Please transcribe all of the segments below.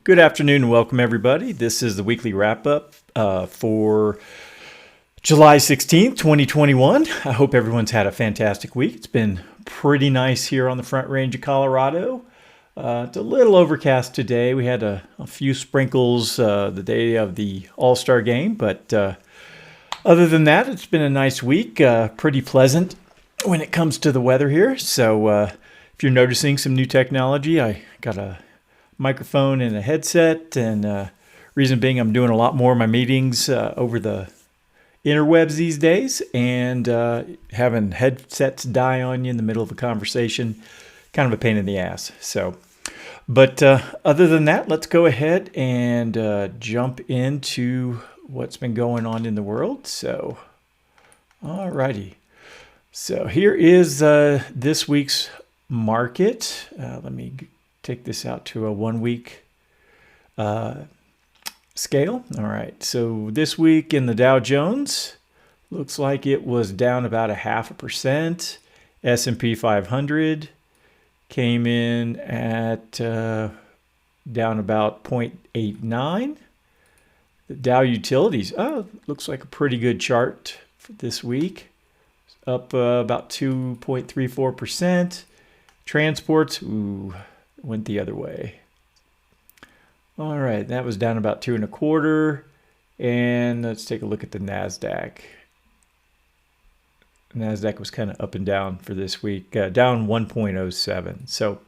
Good afternoon and welcome everybody. This is the weekly wrap-up for July 16th, 2021. I hope everyone's had a fantastic week. It's been pretty nice here on the Front Range of Colorado. It's a little overcast today. We had a few sprinkles the day of the All-Star game, but other than that, it's been a nice week. Pretty pleasant when it comes to the weather here. So if you're noticing some new technology, I got a microphone and a headset, and reason being I'm doing a lot more of my meetings over the interwebs these days, and having headsets die on you in the middle of a conversation, kind of a pain in the ass. So, but other than that, let's go ahead and jump into what's been going on in the world. So, alrighty. So here is this week's market. Let me take this out to a 1 week scale. All right, so this week in the Dow Jones, looks like it was down about 0.5%. S&P 500 came in at down about 0.89. The Dow Utilities, looks like a pretty good chart for this week. Up about 2.34%. Transports, went the other way. All right, that was down about 2.25. And let's take a look at the NASDAQ. NASDAQ was kind of up and down for this week, down 1.07. So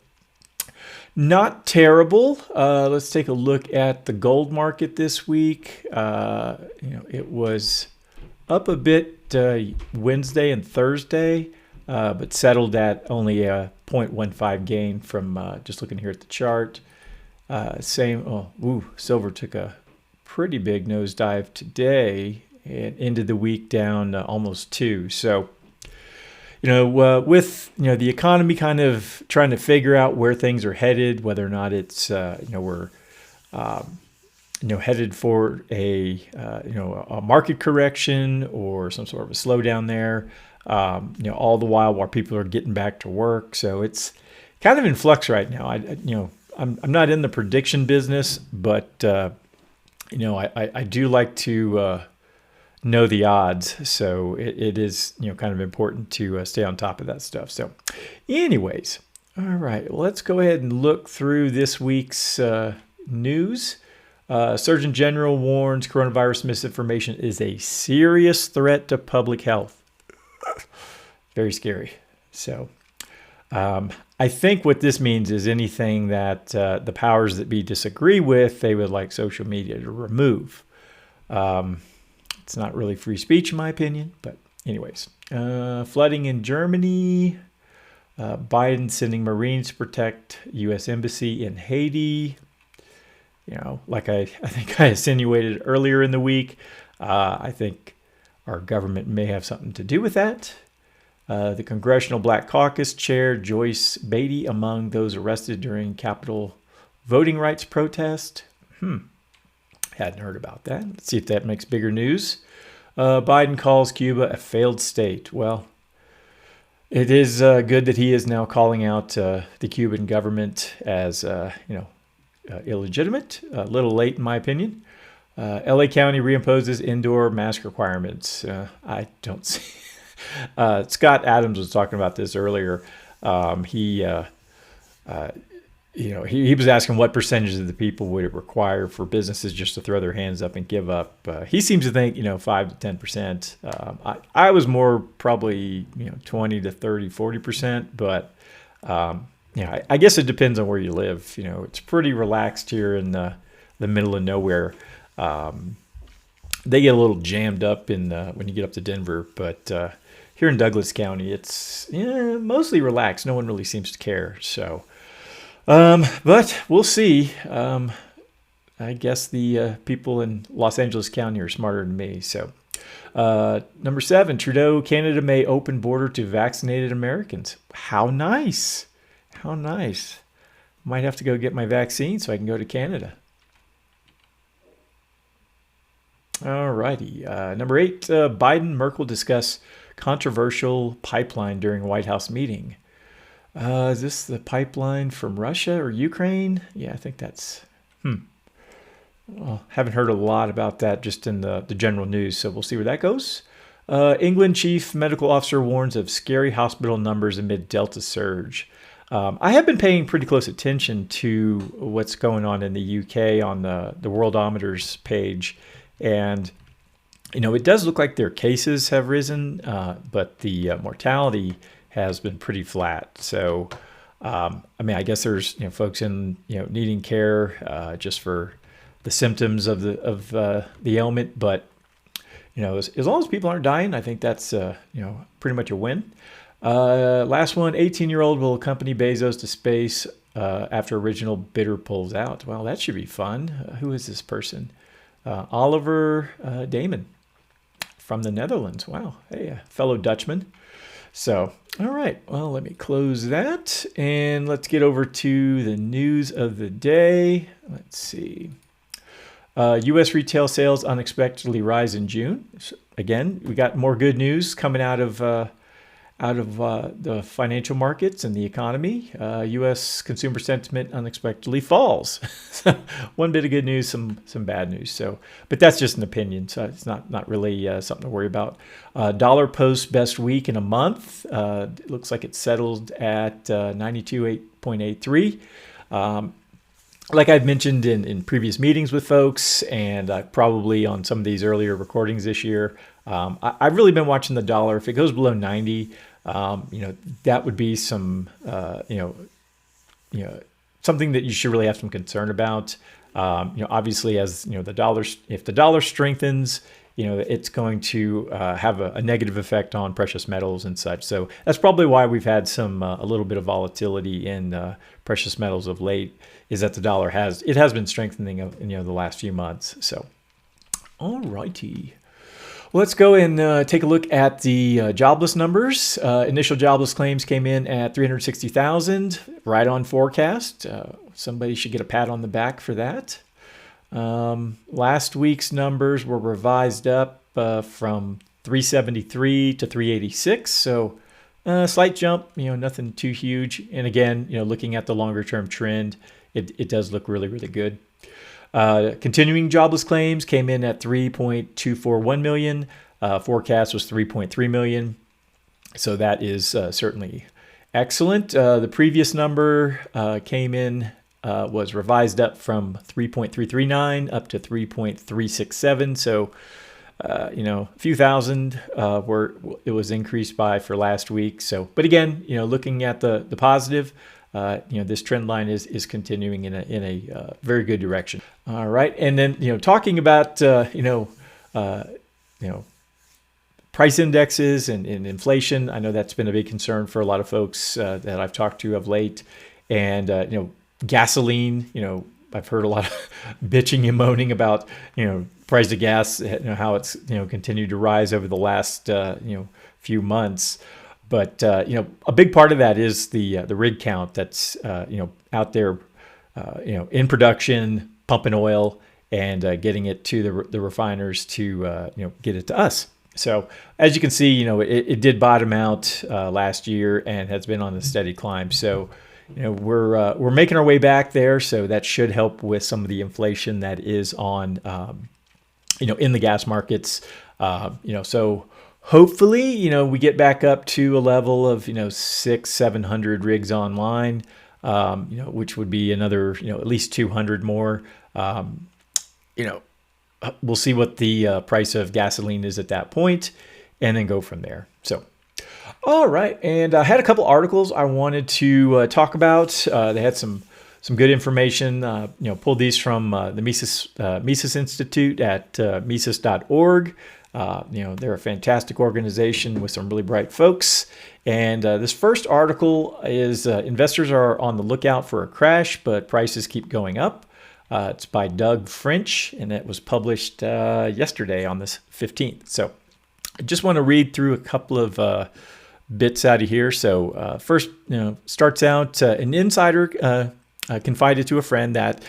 not terrible. Let's take a look at the gold market this week. It was up a bit Wednesday and Thursday, but settled at only a 0.15 gain from just looking here at the chart. Silver took a pretty big nosedive today and ended the week down almost 2. So, with the economy kind of trying to figure out where things are headed, whether or not it's we're headed for a market correction or some sort of a slowdown there. All the while people are getting back to work. So it's kind of in flux right now. I'm not in the prediction business, but I do like to know the odds. So it is kind of important to stay on top of that stuff. So anyways, all right, well, let's go ahead and look through this week's news. Surgeon General warns coronavirus misinformation is a serious threat to public health. Very scary. So I think what this means is anything that the powers that be disagree with, they would like social media to remove. It's not really free speech in my opinion, but anyways. Flooding in Germany. Biden sending Marines to protect U.S. Embassy in Haiti. Like I think I insinuated earlier in the week, I think our government may have something to do with that. The Congressional Black Caucus Chair Joyce Beatty among those arrested during Capitol voting rights protest. Hadn't heard about that. Let's see if that makes bigger news. Biden calls Cuba a failed state. Well, it is good that he is now calling out the Cuban government as illegitimate. A little late in my opinion. LA County reimposes indoor mask requirements. I don't see. Scott Adams was talking about this earlier. He was asking what percentage of the people would it require for businesses just to throw their hands up and give up. He seems to think 5 to 10%. I was more probably 20 to 30, 40%. But I guess it depends on where you live. It's pretty relaxed here in the middle of nowhere. They get a little jammed up when you get up to Denver, but here in Douglas County, it's mostly relaxed. No one really seems to care. So, but we'll see. I guess the people in Los Angeles County are smarter than me. So, number 7, Trudeau, Canada may open border to vaccinated Americans. How nice. How nice. Might have to go get my vaccine so I can go to Canada. All righty. Number 8, Biden, Merkel discuss controversial pipeline during White House meeting. Is this the pipeline from Russia or Ukraine? Yeah, I think that's Well, haven't heard a lot about that just in the general news, so we'll see where that goes. England chief medical officer warns of scary hospital numbers amid Delta surge. I have been paying pretty close attention to what's going on in the UK on the Worldometers page, and it does look like their cases have risen, but the mortality has been pretty flat. So, I guess there's folks in needing care just for the symptoms of the ailment, but as long as people aren't dying, I think that's pretty much a win. Last one, 18-year-old will accompany Bezos to space after original bidder pulls out. Well, that should be fun. Who is this person? Oliver Damon from the Netherlands. Wow, hey, a fellow Dutchman. So, all right, well, let me close that, and let's get over to the news of the day. Let's see. U.S. retail sales unexpectedly rise in June. So again, we got more good news coming out of the financial markets and the economy. U.S. consumer sentiment unexpectedly falls. One bit of good news, some bad news. So, but that's just an opinion, so it's not really something to worry about. Dollar posts best week in a month. It looks like it settled at 92.83. Like I've mentioned in previous meetings with folks, and probably on some of these earlier recordings this year, I've really been watching the dollar. If it goes below 90, that would be some, something that you should really have some concern about. Obviously, as the dollar, if the dollar strengthens, it's going to have a negative effect on precious metals and such. So that's probably why we've had a little bit of volatility in precious metals of late. Is that the dollar has been strengthening the last few months. So, all righty. Well, let's go and take a look at the jobless numbers. Initial jobless claims came in at 360,000, right on forecast. Somebody should get a pat on the back for that. Last week's numbers were revised up from 373 to 386, so a slight jump, nothing too huge. And again, looking at the longer term trend, it does look really, really good. Continuing jobless claims came in at 3.241 million. Forecast was 3.3 million. So that is certainly excellent. The previous number came in, was revised up from 3.339 up to 3.367. So, a few thousand were it was increased by for last week. So, but again, looking at the positive, this trend line is continuing in a very good direction. All right, and then talking about price indexes and inflation. I know that's been a big concern for a lot of folks that I've talked to of late, and gasoline. I've heard a lot of bitching and moaning about price of gas, how it's continued to rise over the last few months. But a big part of that is the rig count that's out there, in production, pumping oil, and getting it to the refiners to get it to us. So as you can see, it did bottom out last year and has been on a steady climb. So we're making our way back there. So that should help with some of the inflation that is on in the gas markets. So. Hopefully, we get back up to a level of, 600-700 rigs online, which would be another, at least 200 more. We'll see what the price of gasoline is at that point, and then go from there. So, all right. And I had a couple articles I wanted to talk about. They had some good information. Pulled these from the Mises Institute at Mises.org. They're a fantastic organization with some really bright folks. And this first article is investors are on the lookout for a crash, but prices keep going up. It's by Doug French, and it was published yesterday on the 15th. So I just want to read through a couple of bits out of here. So first, starts out, an insider confided to a friend that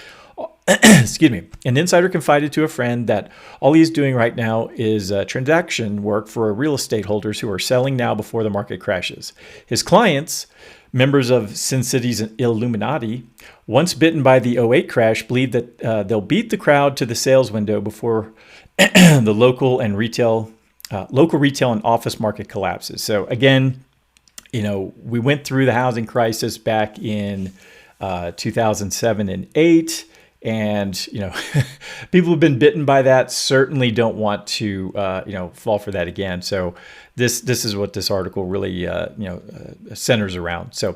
Excuse me. An insider confided to a friend that all he's doing right now is transaction work for real estate holders who are selling now before the market crashes. His clients, members of Sin City's Illuminati, once bitten by the '08 crash, believe that they'll beat the crowd to the sales window before the local retail and office market collapses. So again, we went through the housing crisis back in 2007 and 8. And, people who've been bitten by that certainly don't want to, fall for that again. So this is what this article really, centers around. So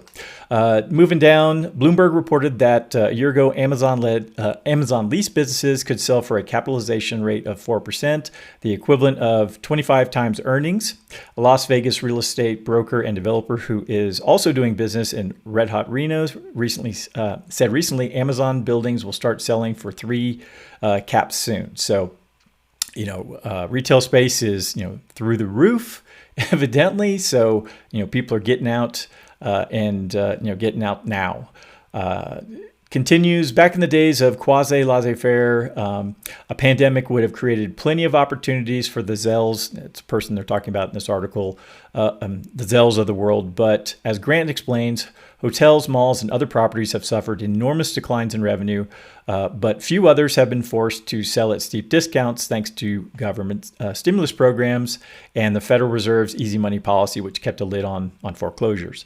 moving down, Bloomberg reported that a year ago, Amazon lease businesses could sell for a capitalization rate of 4%, the equivalent of 25 times earnings. A Las Vegas real estate broker and developer who is also doing business in Red Hot Reno said recently Amazon buildings will start selling for 3 caps soon. So, retail space is, through the roof, evidently. So, people are getting out getting out now. Continues, back in the days of quasi-laissez-faire, a pandemic would have created plenty of opportunities for the Zells. It's a person they're talking about in this article, the Zells of the world. But as Grant explains, hotels, malls, and other properties have suffered enormous declines in revenue, but few others have been forced to sell at steep discounts thanks to government stimulus programs and the Federal Reserve's easy money policy, which kept a lid on foreclosures.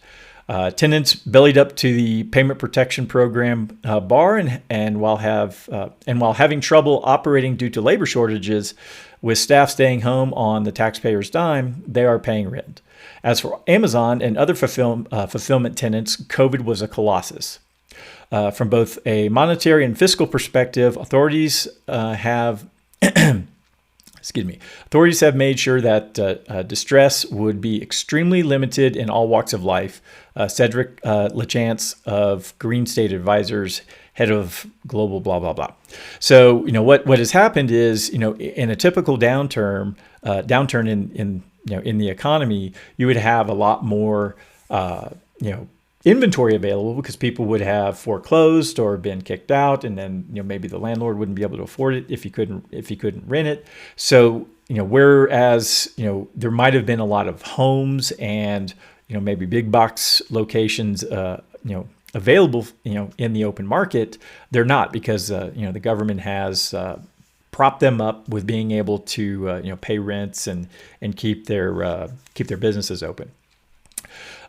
Tenants bellied up to the payment protection program bar, and while having trouble operating due to labor shortages, with staff staying home on the taxpayer's dime, they are paying rent. As for Amazon and other fulfillment tenants, COVID was a colossus. From both a monetary and fiscal perspective, authorities have Authorities have made sure that distress would be extremely limited in all walks of life. Cedric LaChance of Green State Advisors, head of global blah, blah, blah. So, what has happened is, in a typical downturn in the economy, you would have a lot more, inventory available because people would have foreclosed or been kicked out, and then maybe the landlord wouldn't be able to afford it if he couldn't rent it. So whereas there might have been a lot of homes and maybe big box locations available in the open market, they're not, because the government has prop them up with being able to pay rents and keep their businesses open.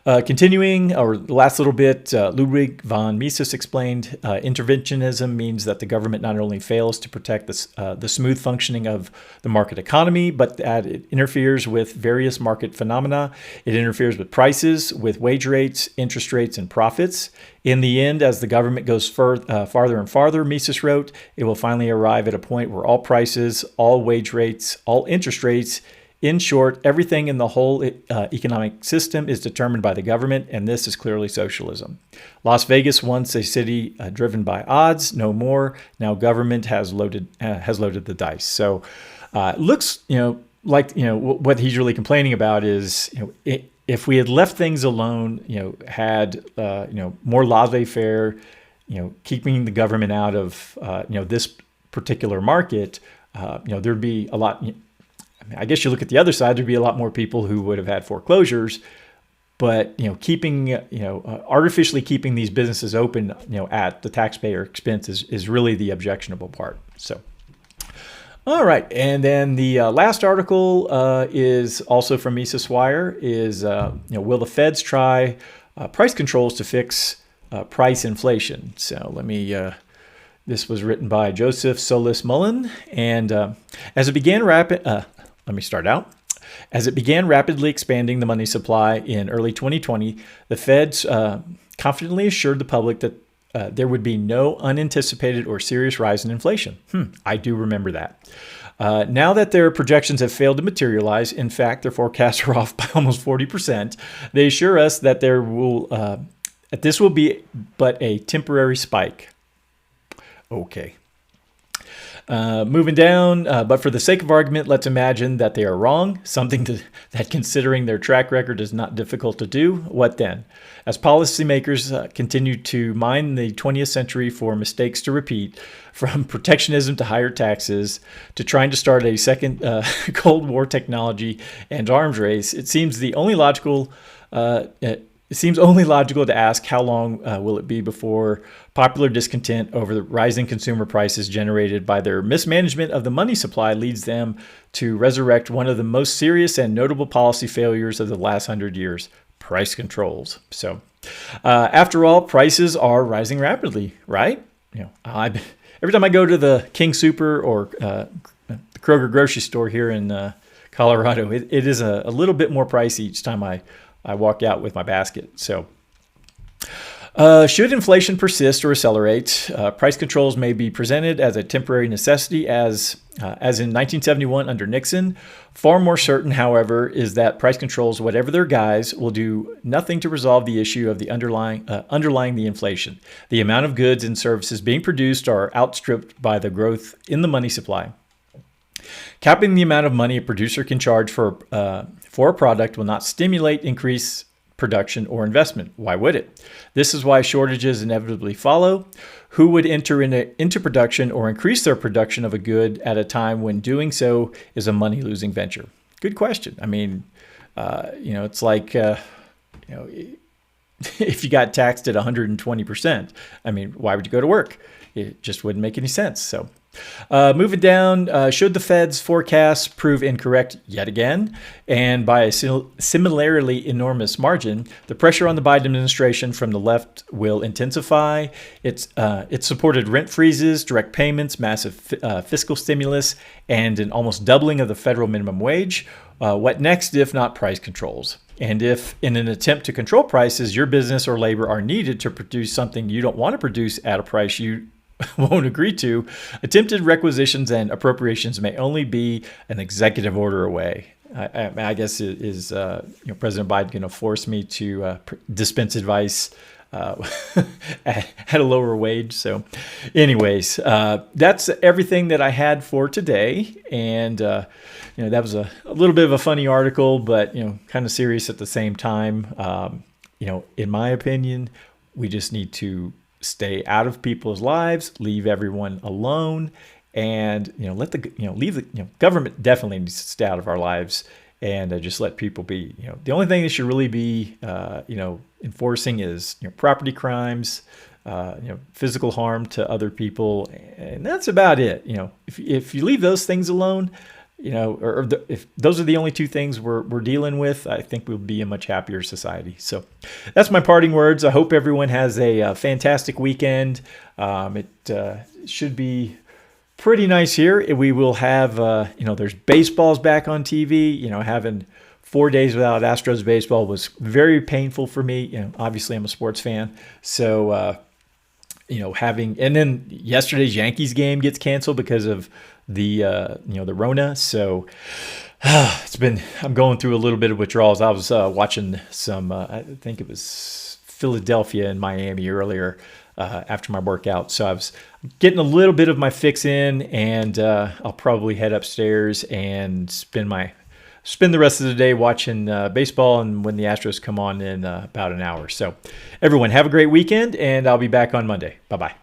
Continuing, or the last little bit, Ludwig von Mises explained, interventionism means that the government not only fails to protect the smooth functioning of the market economy, but that it interferes with various market phenomena. It interferes with prices, with wage rates, interest rates, and profits. In the end, as the government goes farther and farther, Mises wrote, it will finally arrive at a point where all prices, all wage rates, all interest rates, in short, everything in the whole economic system is determined by the government, and this is clearly socialism. Las Vegas, once a city driven by odds, no more. Now government has loaded the dice. So it looks, like what he's really complaining about is, if we had left things alone, had more laissez-faire, keeping the government out of this particular market, there'd be a lot. I guess you look at the other side, there'd be a lot more people who would have had foreclosures, but artificially keeping these businesses open, at the taxpayer expense is really the objectionable part. So, all right, and then the last article is also from Mises Wire. Is will the Feds try price controls to fix price inflation? So let me. This was written by Joseph Solis Mullen, and as it began rapidly expanding the money supply in early 2020, the Feds confidently assured the public that there would be no unanticipated or serious rise in inflation. I do remember that. Now that their projections have failed to materialize, in fact, their forecasts are off by almost 40%, they assure us that this will be but a temporary spike. Okay. Moving down, but for the sake of argument, let's imagine that they are wrong, that considering their track record is not difficult to do. What then? As policymakers continue to mine the 20th century for mistakes to repeat, from protectionism to higher taxes to trying to start a second Cold War technology and arms race, it seems only logical to ask how long will it be before popular discontent over the rising consumer prices generated by their mismanagement of the money supply leads them to resurrect one of the most serious and notable policy failures of the last 100 years, price controls. So after all, prices are rising rapidly, right? Every time I go to the King Super or the Kroger grocery store here in Colorado, it is a little bit more pricey each time I walk out with my basket. So should inflation persist or accelerate, price controls may be presented as a temporary necessity as in 1971 under Nixon. Far more certain, however, is that price controls, whatever their guise, will do nothing to resolve the issue of the underlying the inflation. The amount of goods and services being produced are outstripped by the growth in the money supply. Capping the amount of money a producer can charge for a product will not stimulate increased production or investment. Why would it? This is why shortages inevitably follow. Who would enter into production or increase their production of a good at a time when doing so is a money-losing venture? Good question. I mean, it's like, if you got taxed at 120%, I mean, why would you go to work? It just wouldn't make any sense. So moving down, should the Fed's forecasts prove incorrect yet again, and by a similarly enormous margin, the pressure on the Biden administration from the left will intensify. It's supported rent freezes, direct payments, massive fiscal stimulus, and an almost doubling of the federal minimum wage. What next if not price controls? And if in an attempt to control prices, your business or labor are needed to produce something you don't want to produce at a price you won't agree to, attempted requisitions and appropriations may only be an executive order away. I guess is President Biden going to force me to dispense advice at a lower wage? So anyways, that's everything that I had for today. And, that was a little bit of a funny article, but, kind of serious at the same time. In my opinion, we just need to stay out of people's lives, leave everyone alone, and let the government definitely needs to stay out of our lives, and just let people be. The only thing that should really be enforcing is property crimes, physical harm to other people, and that's about it. If you leave those things alone, if those are the only two things we're dealing with, I think we'll be a much happier society. So that's my parting words. I hope everyone has a fantastic weekend. It should be pretty nice here. We will have, there's baseballs back on TV. Having 4 days without Astros baseball was very painful for me. Obviously I'm a sports fan. So, and then yesterday's Yankees game gets canceled because of the Rona. So I'm going through a little bit of withdrawals. I was watching some, I think it was Philadelphia and Miami earlier after my workout. So I was getting a little bit of my fix in, and I'll probably head upstairs and spend the rest of the day watching baseball, and when the Astros come on in about an hour. So everyone have a great weekend, and I'll be back on Monday. Bye-bye.